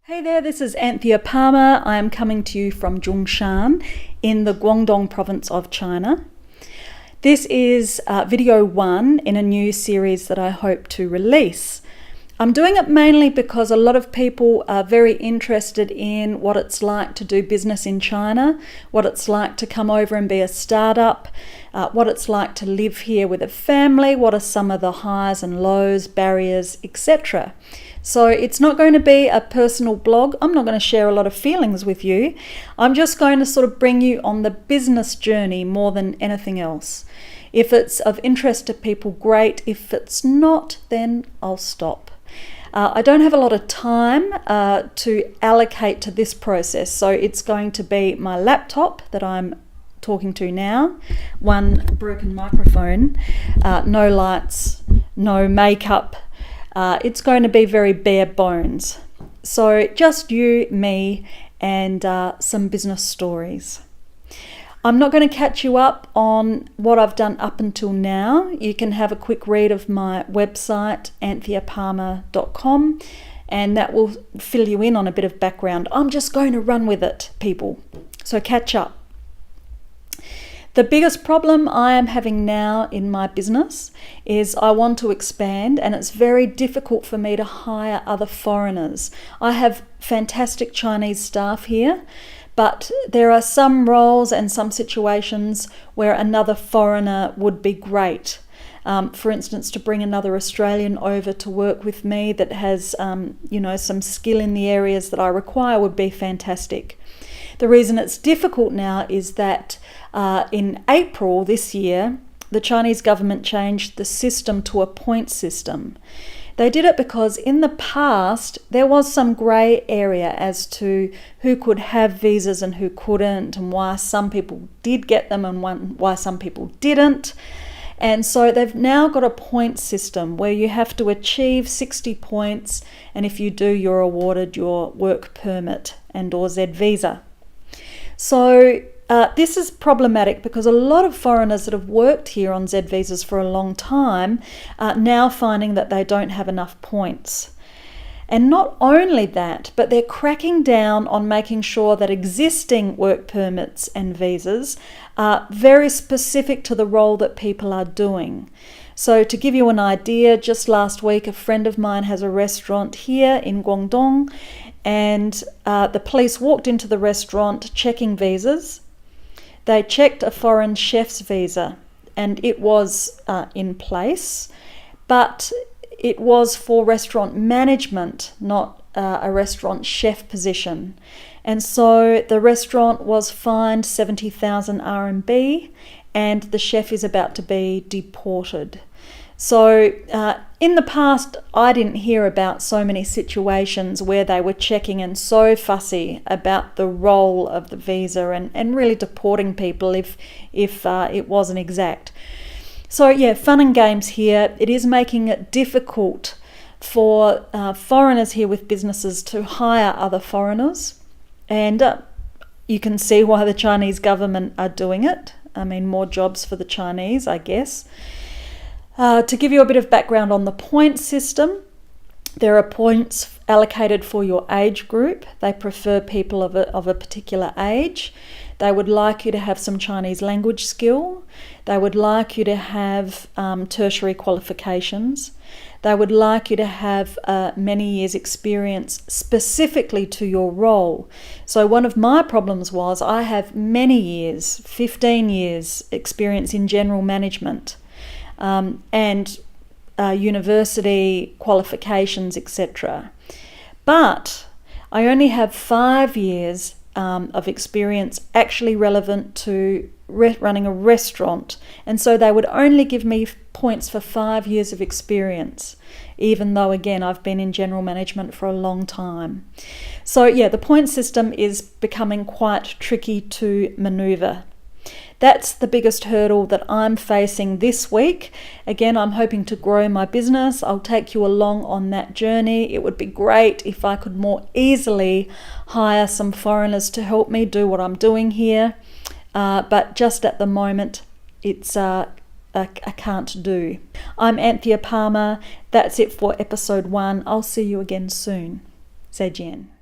Hey there, this is Anthea Palmer. I am coming to you from Zhongshan in the Guangdong province of China. This is video 1 in a new series that I hope to release. I'm doing it mainly because a lot of people are very interested in what it's like to do business in China, what it's like to come over and be a startup, what it's like to live here with a family, what are some of the highs and lows, barriers, etc. So it's not going to be a personal blog. I'm not going to share a lot of feelings with you. I'm just going to sort of bring you on the business journey more than anything else. If it's of interest to people, great. If it's not, then I'll stop. I don't have a lot of time to allocate to this process, so it's going to be my laptop that I'm talking to now, one broken microphone, no lights, no makeup. It's going to be very bare bones. So just you, me, and some business stories. I'm not going to catch you up on what I've done up until now. You can have a quick read of my website, antheapalmer.com, and that will fill you in on a bit of background. I'm just going to run with it, people. So catch up. The biggest problem I am having now in my business is I want to expand, and it's very difficult for me to hire other foreigners. I have fantastic Chinese staff here, but there are some roles and some situations where another foreigner would be great. For instance, to bring another Australian over to work with me that has, some skill in the areas that I require would be fantastic. The reason it's difficult now is that in April this year, the Chinese government changed the system to a point system. They did it because in the past, there was some grey area as to who could have visas and who couldn't, and why some people did get them and why some people didn't. And so they've now got a point system where you have to achieve 60 points, and if you do, you're awarded your work permit and or Z visa. So this is problematic because a lot of foreigners that have worked here on Z visas for a long time are now finding that they don't have enough points. And not only that, but they're cracking down on making sure that existing work permits and visas are very specific to the role that people are doing. So to give you an idea, just last week a friend of mine has a restaurant here in Guangdong, and the police walked into the restaurant checking visas. They checked a foreign chef's visa, and it was in place, but it was for restaurant management, not a restaurant chef position. And so the restaurant was fined 70,000 RMB, and the chef is about to be deported. So in the past, I didn't hear about so many situations where they were checking and so fussy about the role of the visa and really deporting people if it wasn't exact. So yeah, fun and games here. It is making it difficult for foreigners here with businesses to hire other foreigners. And you can see why the Chinese government are doing it. I mean, more jobs for the Chinese, I guess. To give you a bit of background on the point system, there are points allocated for your age group. They prefer people of a particular age. They would like you to have some Chinese language skill. They would like you to have tertiary qualifications. They would like you to have many years experience specifically to your role. So one of my problems was I have many years, 15 years experience in general management. And university qualifications, etc. But I only have 5 years of experience actually relevant to running a restaurant, and so they would only give me points for 5 years of experience, even though again I've been in general management for a long time. So yeah, the point system is becoming quite tricky to maneuver. That's the biggest hurdle that I'm facing this week. Again, I'm hoping to grow my business. I'll take you along on that journey. It would be great if I could more easily hire some foreigners to help me do what I'm doing here. But just at the moment, it's I can't do. I'm Anthea Palmer. That's it for episode 1. I'll see you again soon. 再见.